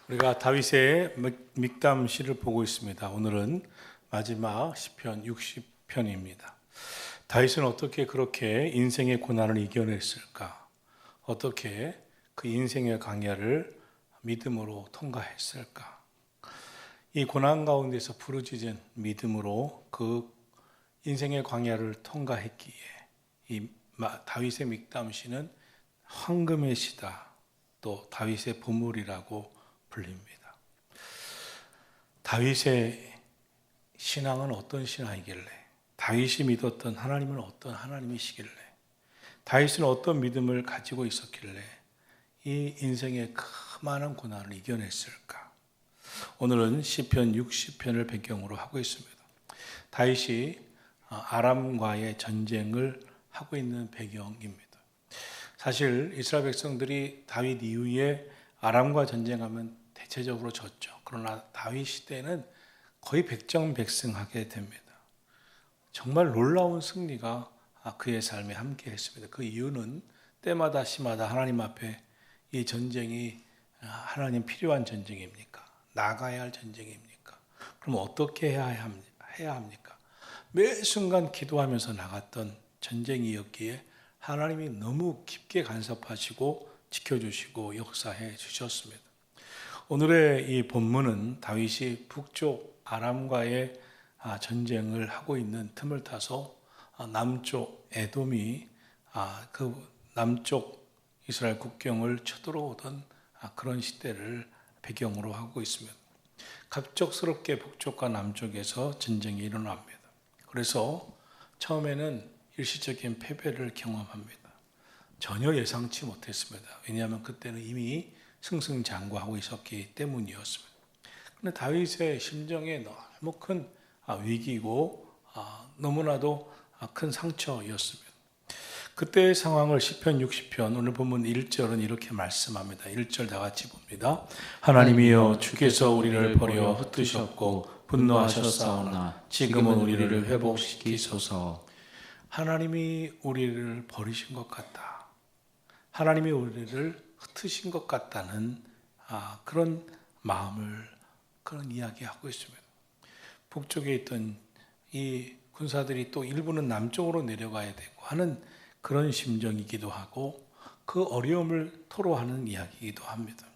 우리가 다윗의 믹담 시를 보고 있습니다. 오늘은 마지막 시편 60편입니다. 다윗은 어떻게 그렇게 인생의 고난을 이겨냈을까? 어떻게 그 인생의 강야를 믿음으로 통과했을까? 이 고난 가운데서 부르짖은 믿음으로 그 인생의 광야를 통과했기에 이 다윗의 믹담 시는 황금의 시다, 또 다윗의 보물이라고 불립니다. 다윗의 신앙은 어떤 신앙이길래, 다윗이 믿었던 하나님은 어떤 하나님이시길래, 다윗은 어떤 믿음을 가지고 있었길래 이 인생의 많은 고난을 이겨냈을까? 오늘은 시편 60편을 배경으로 하고 있습니다. 다윗이 아람과의 전쟁을 하고 있는 배경입니다. 사실 이스라엘 백성들이 다윗 이후에 아람과 전쟁하면 대체적으로 졌죠. 그러나 다윗 시대는 거의 백전백승하게 됩니다. 정말 놀라운 승리가 그의 삶에 함께 했습니다. 그 이유는 때마다 시마다 하나님 앞에 이 전쟁이 하나님 필요한 전쟁입니까? 나가야 할 전쟁입니까? 그럼 어떻게 해야 합니까? 매 순간 기도하면서 나갔던 전쟁이었기에 하나님이 너무 깊게 간섭하시고 지켜주시고 역사해 주셨습니다. 오늘의 이 본문은 다윗이 북쪽 아람과의 전쟁을 하고 있는 틈을 타서 남쪽 에돔이 그 남쪽 이스라엘 국경을 쳐들어오던 그런 시대를 배경으로 하고 있습니다. 갑작스럽게 북쪽과 남쪽에서 전쟁이 일어납니다. 그래서 처음에는 일시적인 패배를 경험합니다. 전혀 예상치 못했습니다. 왜냐하면 그때는 이미 승승장구하고 있었기 때문이었습니다. 그런데 다윗의 심정에 너무 큰 위기이고 너무나도 큰 상처였습니다. 그때의 상황을 시편 60편 오늘 보면 1절은 이렇게 말씀합니다. 1절 다 같이 봅니다. 하나님이여 주께서 우리를 버려 흩으셨고 분노하셨사오나 지금은 우리를 회복시키소서. 하나님이 우리를 버리신 것 같다. 하나님이 우리를 흩으신 것 같다는 그런 마음을 그런 이야기하고 있습니다. 북쪽에 있던 이 군사들이 또 일부는 남쪽으로 내려가야 되고 하는 그런 심정이기도 하고 그 어려움을 토로하는 이야기이기도 합니다.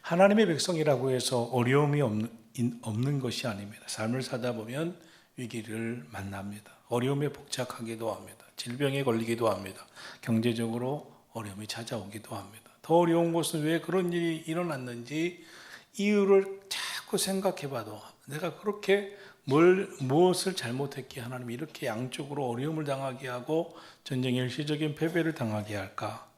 하나님의 백성이라고 해서 어려움이 없는 것이 아닙니다. 삶을 사다 보면 위기를 만납니다. 어려움에 복잡하기도 합니다. 질병에 걸리기도 합니다. 경제적으로 어려움이 찾아오기도 합니다. 더 어려운 것은 왜 그런 일이 일어났는지 이유를 자꾸 생각해 봐도 내가 그렇게 무엇을 잘못했기에 하나님이 이렇게 양쪽으로 어려움을 당하게 하고 전쟁의 일시적인 패배를 당하게 할까?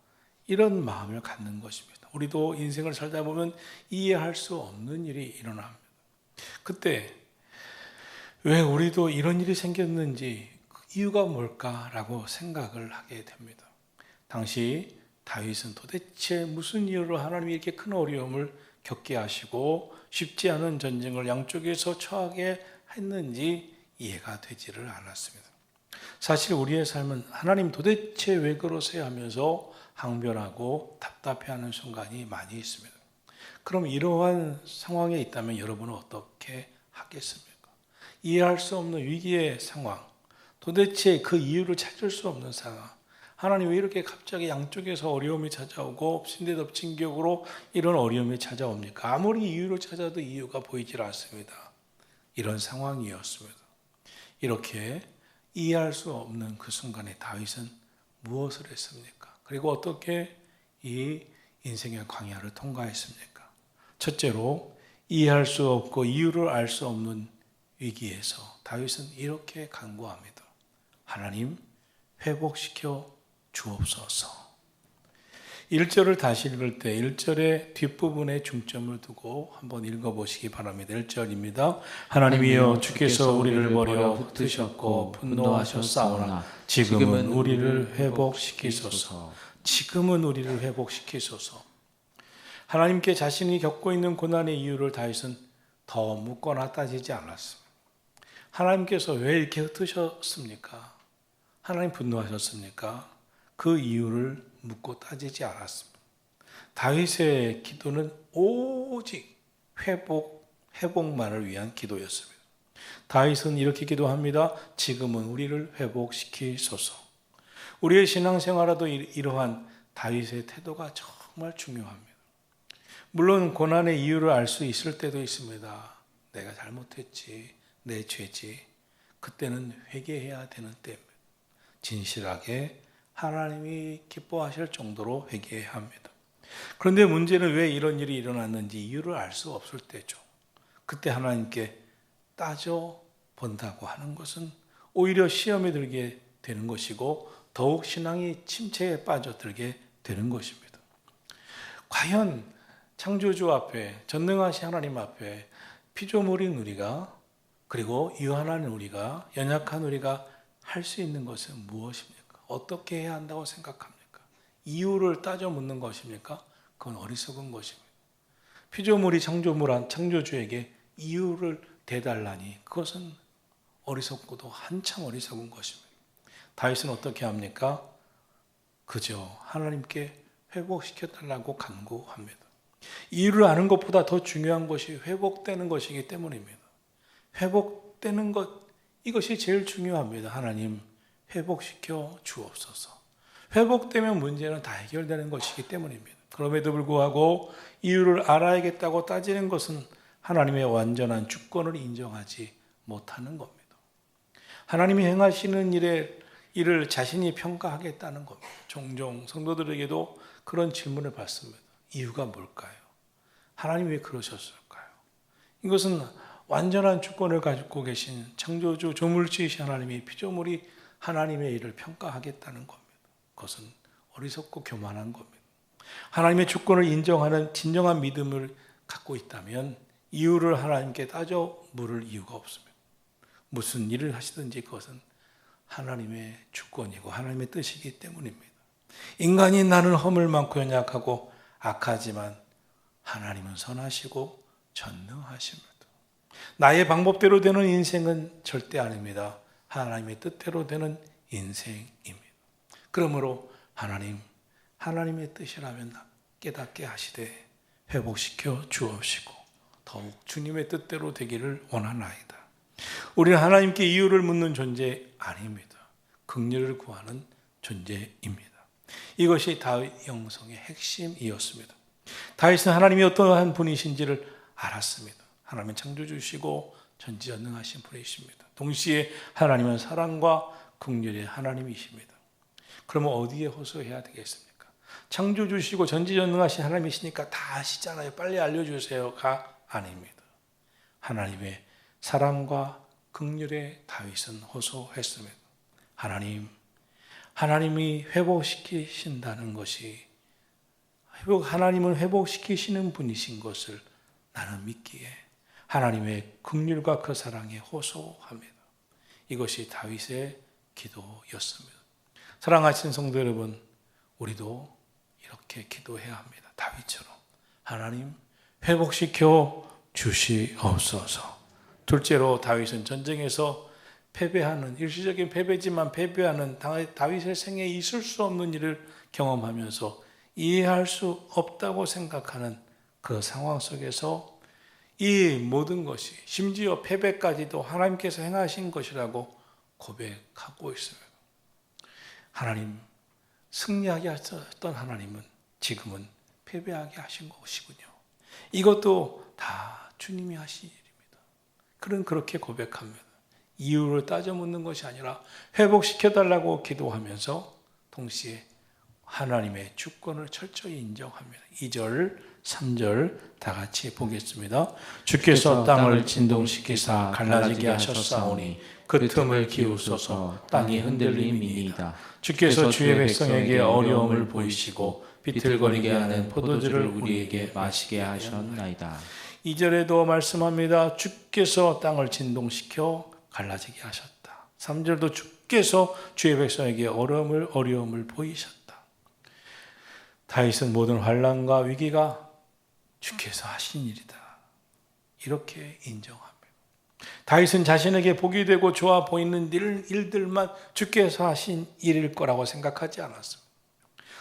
이런 마음을 갖는 것입니다. 우리도 인생을 살다 보면 이해할 수 없는 일이 일어납니다. 그때 왜 우리도 이런 일이 생겼는지 그 이유가 뭘까라고 생각을 하게 됩니다. 당시 다윗은 도대체 무슨 이유로 하나님이 이렇게 큰 어려움을 겪게 하시고 쉽지 않은 전쟁을 양쪽에서 처하게 했는지 이해가 되지를 않았습니다. 사실 우리의 삶은 하나님 도대체 왜 그러세요 하면서 항변하고 답답해하는 순간이 많이 있습니다. 그럼 이러한 상황에 있다면 여러분은 어떻게 하겠습니까? 이해할 수 없는 위기의 상황, 도대체 그 이유를 찾을 수 없는 상황, 하나님 왜 이렇게 갑자기 양쪽에서 어려움이 찾아오고 엎친 데 덮친 격으로 이런 어려움이 찾아옵니까? 아무리 이유를 찾아도 이유가 보이질 않습니다. 이런 상황이었습니다. 이렇게 이해할 수 없는 그 순간에 다윗은 무엇을 했습니까? 그리고 어떻게 이 인생의 광야를 통과했습니까? 첫째로 이해할 수 없고 이유를 알 수 없는 위기에서 다윗은 이렇게 간구합니다. 하나님 회복시켜 주옵소서. 1절을 다시 읽을 때 1절의 뒷부분에 중점을 두고 한번 읽어보시기 바랍니다. 1절입니다. 하나님이여 주께서 우리를 버려 흩으셨고 분노하셨사오나 지금은 우리를 회복시키소서. 지금은 우리를 회복시키소서. 하나님께 자신이 겪고 있는 고난의 이유를 다윗은 더 묻거나 따지지 않았습니다. 하나님께서 왜 이렇게 흩으셨습니까? 하나님 분노하셨습니까? 그 이유를 묻고 따지지 않았습니다. 다윗의 기도는 오직 회복만을 위한 기도였습니다. 다윗은 이렇게 기도합니다. 지금은 우리를 회복시키소서. 우리의 신앙생활에도 이러한 다윗의 태도가 정말 중요합니다. 물론 고난의 이유를 알 수 있을 때도 있습니다. 내가 잘못했지, 내 죄지. 그때는 회개해야 되는 때입니다. 진실하게 하나님이 기뻐하실 정도로 회개해야 합니다. 그런데 문제는 왜 이런 일이 일어났는지 이유를 알 수 없을 때죠. 그때 하나님께 따져 본다고 하는 것은 오히려 시험에 들게 되는 것이고 더욱 신앙이 침체에 빠져들게 되는 것입니다. 과연 창조주 앞에, 전능하신 하나님 앞에 피조물인 우리가, 그리고 유한한 우리가, 연약한 우리가 할 수 있는 것은 무엇입니까? 어떻게 해야 한다고 생각합니까? 이유를 따져 묻는 것입니까? 그건 어리석은 것입니다. 피조물이 창조주에게 이유를 대달라니 그것은 어리석고도 한참 어리석은 것입니다. 다윗은 어떻게 합니까? 그저 하나님께 회복시켜달라고 간구합니다. 이유를 아는 것보다 더 중요한 것이 회복되는 것이기 때문입니다. 회복되는 것, 이것이 제일 중요합니다. 하나님 회복시켜 주옵소서. 회복되면 문제는 다 해결되는 것이기 때문입니다. 그럼에도 불구하고 이유를 알아야겠다고 따지는 것은 하나님의 완전한 주권을 인정하지 못하는 겁니다. 하나님이 행하시는 일을 자신이 평가하겠다는 겁니다. 종종 성도들에게도 그런 질문을 받습니다. 이유가 뭘까요? 하나님이 왜 그러셨을까요? 이것은 완전한 주권을 가지고 계신 창조주 조물주이신 하나님이 피조물이 하나님의 일을 평가하겠다는 겁니다. 그것은 어리석고 교만한 겁니다. 하나님의 주권을 인정하는 진정한 믿음을 갖고 있다면 이유를 하나님께 따져 물을 이유가 없습니다. 무슨 일을 하시든지 그것은 하나님의 주권이고 하나님의 뜻이기 때문입니다. 인간이 나는 허물 많고 연약하고 악하지만 하나님은 선하시고 전능하십니다. 나의 방법대로 되는 인생은 절대 아닙니다. 하나님의 뜻대로 되는 인생입니다. 그러므로 하나님의 뜻이라면 깨닫게 하시되 회복시켜 주옵시고 더욱 주님의 뜻대로 되기를 원하나이다. 우리는 하나님께 이유를 묻는 존재 아닙니다. 긍휼을 구하는 존재입니다. 이것이 다윗 영성의 핵심이었습니다. 다윗은 하나님이 어떠한 분이신지를 알았습니다. 하나님은 창조주시고 전지전능하신 분이십니다. 동시에 하나님은 사랑과 긍휼의 하나님이십니다. 그러면 어디에 호소해야 되겠습니까? 창조주시고 전지전능하신 하나님이시니까 다 아시잖아요. 빨리 알려주세요가 아닙니다. 하나님의 사랑과 긍휼에 다윗은 호소했습니다. 하나님이 회복시키신다는 것이 하나님은 회복시키시는 분이신 것을 나는 믿기에 하나님의 긍휼과 그 사랑에 호소합니다. 이것이 다윗의 기도였습니다. 사랑하신 성도 여러분, 우리도 이렇게 기도해야 합니다. 다윗처럼 하나님 회복시켜 주시옵소서. 둘째로 다윗은 전쟁에서 패배하는, 일시적인 패배지만 패배하는 다윗의 생에 있을 수 없는 일을 경험하면서 이해할 수 없다고 생각하는 그 상황 속에서 이 모든 것이 심지어 패배까지도 하나님께서 행하신 것이라고 고백하고 있습니다. 하나님, 승리하게 하셨던 하나님은 지금은 패배하게 하신 것이군요. 이것도 다 주님이 하신 일입니다. 그는 그렇게 고백합니다. 이유를 따져 묻는 것이 아니라 회복시켜달라고 기도하면서 동시에 하나님의 주권을 철저히 인정합니다. 2절, 3절 다 같이 보겠습니다. 주께서 땅을 진동시키사 갈라지게 하셨사오니 그 틈을 기우소서 땅이 흔들림이니이다. 주께서 주의 백성에게 어려움을 보이시고 비틀거리게 하는 포도주를 우리에게 마시게 하셨나이다. 2절에도 말씀합니다. 주께서 땅을 진동시켜 갈라지게 하셨다. 3절도 주께서 주의 백성에게 어려움을 보이셨다. 다윗은 모든 환난과 위기가 주께서 하신 일이다. 이렇게 인정합니다. 다윗은 자신에게 복이 되고 좋아 보이는 일들만 주께서 하신 일일 거라고 생각하지 않았습니다.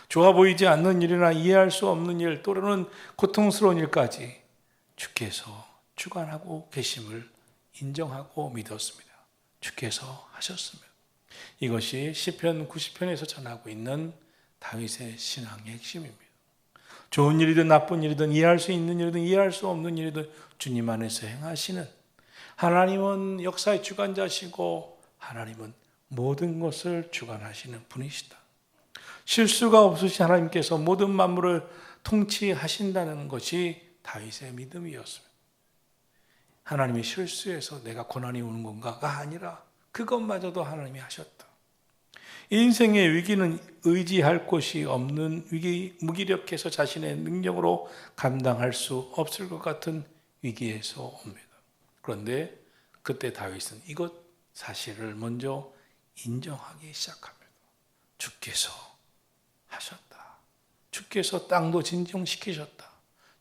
좋아 보이지 않는 일이나 이해할 수 없는 일, 또는 고통스러운 일까지 주께서 주관하고 계심을 인정하고 믿었습니다. 주께서 하셨습니다. 이것이 시편 90편에서 전하고 있는 다윗의 신앙의 핵심입니다. 좋은 일이든 나쁜 일이든 이해할 수 있는 일이든 이해할 수 없는 일이든 주님 안에서 행하시는, 하나님은 역사의 주관자시고 하나님은 모든 것을 주관하시는 분이시다. 실수가 없으신 하나님께서 모든 만물을 통치하신다는 것이 다윗의 믿음이었습니다. 하나님이 실수해서 내가 고난이 오는 건가가 아니라 그것마저도 하나님이 하셨다. 인생의 위기는 의지할 곳이 없는 무기력해서 자신의 능력으로 감당할 수 없을 것 같은 위기에서 옵니다. 그런데 그때 다윗은 이것 사실을 먼저 인정하기 시작합니다. 주께서 하셨다. 주께서 땅도 진정시키셨다.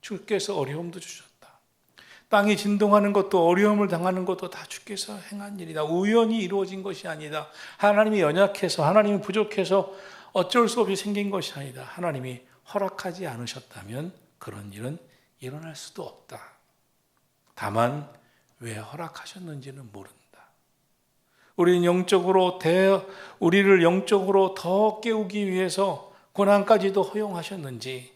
주께서 어려움도 주셨다. 땅이 진동하는 것도 어려움을 당하는 것도 다 주께서 행한 일이다. 우연히 이루어진 것이 아니다. 하나님이 연약해서 하나님이 부족해서 어쩔 수 없이 생긴 것이 아니다. 하나님이 허락하지 않으셨다면 그런 일은 일어날 수도 없다. 다만 왜 허락하셨는지는 모른다. 우리를 영적으로 더 깨우기 위해서 고난까지도 허용하셨는지,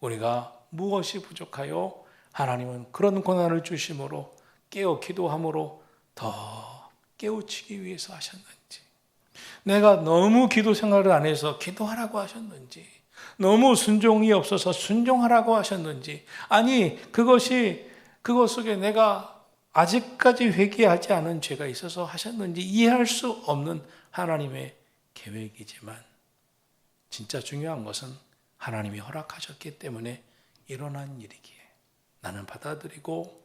우리가 무엇이 부족하여 하나님은 그런 고난을 주심으로 깨어 기도함으로 더 깨우치기 위해서 하셨는지, 내가 너무 기도 생활을 안 해서 기도하라고 하셨는지, 너무 순종이 없어서 순종하라고 하셨는지, 아니 그것 속에 내가 아직까지 회개하지 않은 죄가 있어서 하셨는지 이해할 수 없는 하나님의 계획이지만, 진짜 중요한 것은 하나님이 허락하셨기 때문에 일어난 일이기에 나는 받아들이고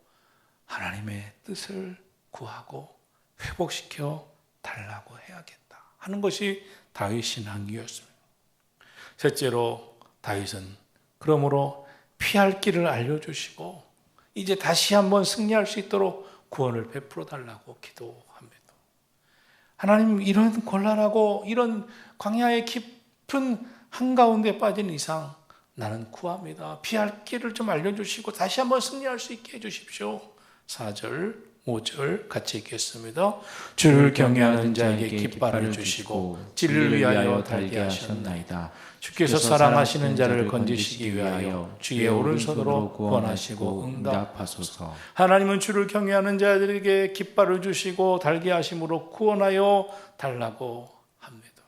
하나님의 뜻을 구하고 회복시켜 달라고 해야겠다 하는 것이 다윗 신앙이었습니다. 셋째로 다윗은 그러므로 피할 길을 알려주시고 이제 다시 한번 승리할 수 있도록 구원을 베풀어 달라고 기도합니다. 하나님, 이런 곤란하고 이런 광야의 깊은 한가운데 빠진 이상 나는 구합니다. 피할 길을 좀 알려주시고 다시 한번 승리할 수 있게 해주십시오. 4절, 5절 같이 읽겠습니다. 주를 경외하는 자에게 깃발을 주시고 진리를 위하여 달게 하셨나이다. 주께서 사랑하시는 자를 건지시기 위하여 주의 오른손으로 구원하시고 응답하소서. 하나님은 주를 경외하는 자들에게 깃발을 주시고 달게 하심으로 구원하여 달라고 합니다.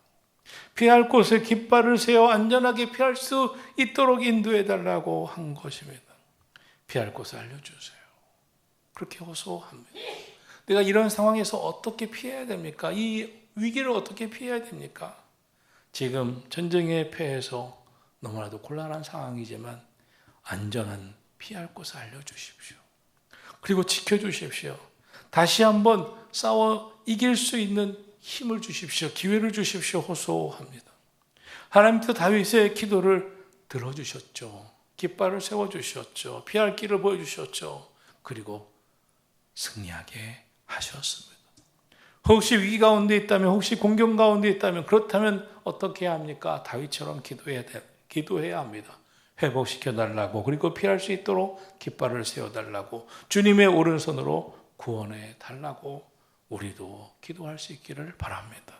피할 곳에 깃발을 세워 안전하게 피할 수 있도록 인도해 달라고 한 것입니다. 피할 곳을 알려주세요. 그렇게 호소합니다. 내가 이런 상황에서 어떻게 피해야 됩니까? 이 위기를 어떻게 피해야 됩니까? 지금 전쟁에 패해서 너무나도 곤란한 상황이지만 안전한 피할 곳을 알려주십시오. 그리고 지켜주십시오. 다시 한번 싸워 이길 수 있는 힘을 주십시오. 기회를 주십시오. 호소합니다. 하나님께서 다윗의 기도를 들어주셨죠. 깃발을 세워주셨죠. 피할 길을 보여주셨죠. 그리고 승리하게 하셨습니다. 혹시 위기 가운데 있다면, 혹시 공경 가운데 있다면, 그렇다면 어떻게 해야 합니까? 다윗처럼 기도해야 합니다. 회복시켜 달라고, 그리고 피할 수 있도록 깃발을 세워달라고, 주님의 오른손으로 구원해 달라고 우리도 기도할 수 있기를 바랍니다.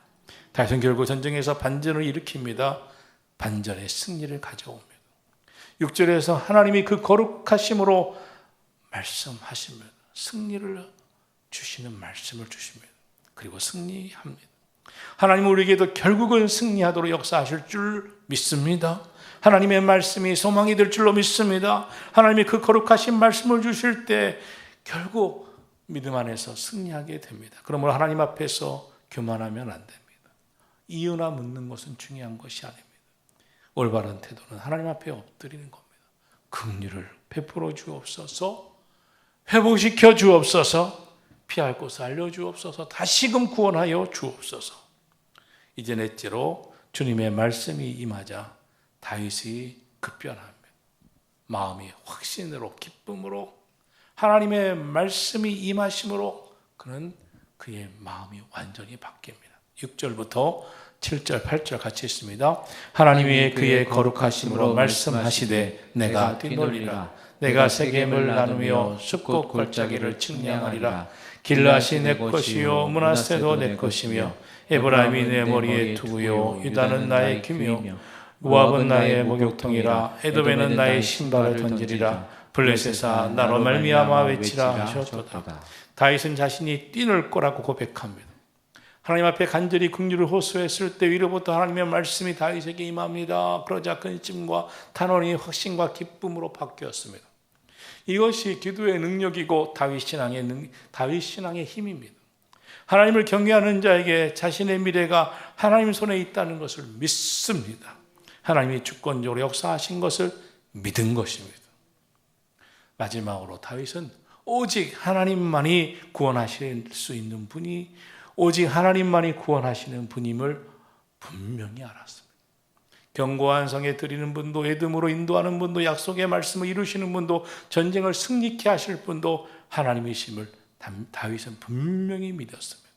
다윗은 결국 전쟁에서 반전을 일으킵니다. 반전의 승리를 가져옵니다. 6절에서 하나님이 그 거룩하심으로 말씀하시면 승리를 주시는 말씀을 주십니다. 그리고 승리합니다. 하나님은 우리에게도 결국은 승리하도록 역사하실 줄 믿습니다. 하나님의 말씀이 소망이 될 줄로 믿습니다. 하나님이 그 거룩하신 말씀을 주실 때 결국 믿음 안에서 승리하게 됩니다. 그러므로 하나님 앞에서 교만하면 안 됩니다. 이유나 묻는 것은 중요한 것이 아닙니다. 올바른 태도는 하나님 앞에 엎드리는 겁니다. 긍휼을 베풀어 주옵소서, 회복시켜 주옵소서, 피할 곳을 알려주옵소서, 다시금 구원하여 주옵소서. 이제 넷째로 주님의 말씀이 임하자 다윗이 급변합니다. 마음이 확신으로, 기쁨으로, 하나님의 말씀이 임하심으로 그의 마음이 완전히 바뀝니다. 6절부터 7절, 8절 같이 있습니다. 하나님이 그의 거룩하심으로 말씀하시되 내가 뛰놀리라. 내가 세겜을 나누며 숲꽃 골짜기를 측량하리라. 길앗이 내 것이요 므낫세도 내 것이며 에브라임이 내 머리에 두고요 유다는 나의 귀며 모압은 나의 목욕통이라. 에돔에는 나의 신발을 던지리라. 블레셋아 나로 말미암아 외치라 하셨도다. 다윗은 자신이 뛰놀 거라고 고백합니다. 하나님 앞에 간절히 긍휼을 호소했을 때 위로부터 하나님의 말씀이 다윗에게 임합니다. 그러자 근심과 탄원이 확신과 기쁨으로 바뀌었습니다. 이것이 기도의 능력이고 다윗 신앙의 힘입니다. 하나님을 경외하는 자에게 자신의 미래가 하나님 손에 있다는 것을 믿습니다. 하나님이 주권적으로 역사하신 것을 믿은 것입니다. 마지막으로 다윗은 오직 하나님만이 구원하실 수 있는 분이 오직 하나님만이 구원하시는 분임을 분명히 알았습니다. 견고한 성에 드리는 분도 에돔으로 인도하는 분도 약속의 말씀을 이루시는 분도 전쟁을 승리케 하실 분도 하나님이심을 다윗은 분명히 믿었습니다.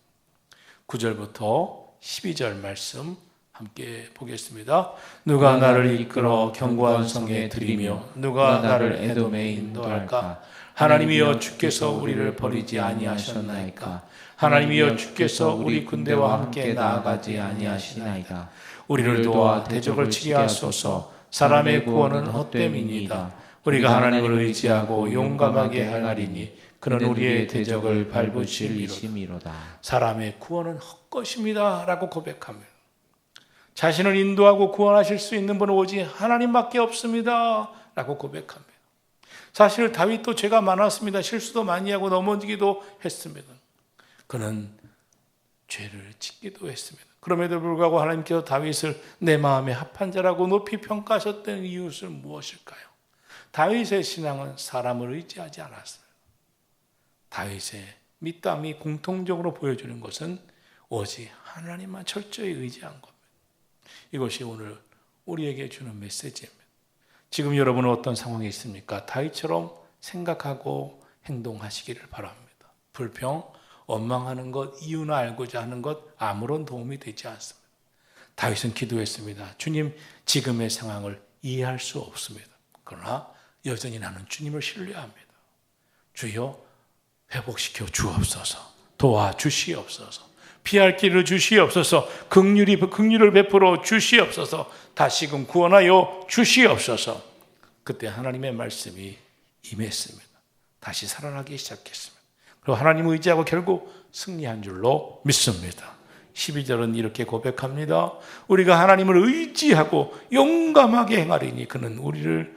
9절부터 12절 말씀 함께 보겠습니다. 누가 나를 이끌어 견고한 성에 들이며 누가 나를 에돔에 인도할까? 하나님이여 주께서 우리를 버리지 아니하셨나이까? 하나님이여 주께서 우리 군대와 함께 나아가지 아니하시나이까? 우리를 도와 대적을 치게 하소서. 사람의 구원은 헛됨이니이다. 우리가 하나님을 의지하고 용감하게 행하리니 그는 우리의 대적을 밟으시리로다. 사람의 구원은 헛것입니다 라고 고백합니다. 자신을 인도하고 구원하실 수 있는 분은 오직 하나님밖에 없습니다 라고 고백합니다. 사실 다윗도 죄가 많았습니다. 실수도 많이 하고 넘어지기도 했습니다. 그는 죄를 짓기도 했습니다. 그럼에도 불구하고 하나님께서 다윗을 내 마음에 합한 자라고 높이 평가하셨던 이유는 무엇일까요? 다윗의 신앙은 사람을 의지하지 않았습니다. 다윗의 믿음이 공통적으로 보여주는 것은 오직 하나님만 철저히 의지한 겁니다. 이것이 오늘 우리에게 주는 메시지입니다. 지금 여러분은 어떤 상황에 있습니까? 다윗처럼 생각하고 행동하시기를 바랍니다. 불평, 원망하는 것, 이유나 알고자 하는 것 아무런 도움이 되지 않습니다. 다윗은 기도했습니다. 주님, 지금의 상황을 이해할 수 없습니다. 그러나 여전히 나는 주님을 신뢰합니다. 주여 회복시켜 주옵소서. 도와주시옵소서. 피할 길을 주시옵소서. 긍휼을 베풀어 주시옵소서. 다시금 구원하여 주시옵소서. 그때 하나님의 말씀이 임했습니다. 다시 살아나기 시작했습니다. 그리고 하나님을 의지하고 결국 승리한 줄로 믿습니다. 12절은 이렇게 고백합니다. 우리가 하나님을 의지하고 용감하게 행하리니 그는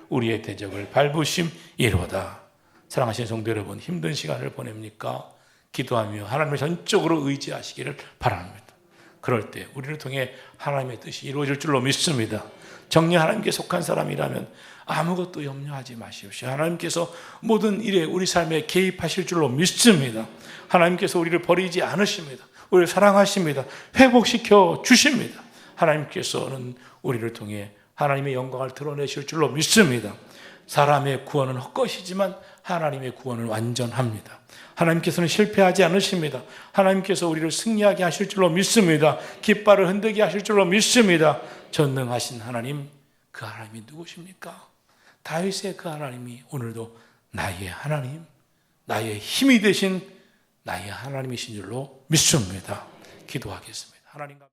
우리의 대적을 밟으심이로다. 사랑하시는 성도 여러분, 힘든 시간을 보냅니까? 기도하며 하나님을 전적으로 의지하시기를 바랍니다. 그럴 때 우리를 통해 하나님의 뜻이 이루어질 줄로 믿습니다. 정녕 하나님께 속한 사람이라면 아무것도 염려하지 마십시오. 하나님께서 모든 일에 우리 삶에 개입하실 줄로 믿습니다. 하나님께서 우리를 버리지 않으십니다. 우리를 사랑하십니다. 회복시켜 주십니다. 하나님께서는 우리를 통해 하나님의 영광을 드러내실 줄로 믿습니다. 사람의 구원은 헛것이지만 하나님의 구원은 완전합니다. 하나님께서는 실패하지 않으십니다. 하나님께서 우리를 승리하게 하실 줄로 믿습니다. 깃발을 흔들게 하실 줄로 믿습니다. 전능하신 하나님, 그 하나님이 누구십니까? 다윗의 그 하나님이 오늘도 나의 하나님, 나의 힘이 되신 나의 하나님이신 줄로 믿습니다. 기도하겠습니다. 하나님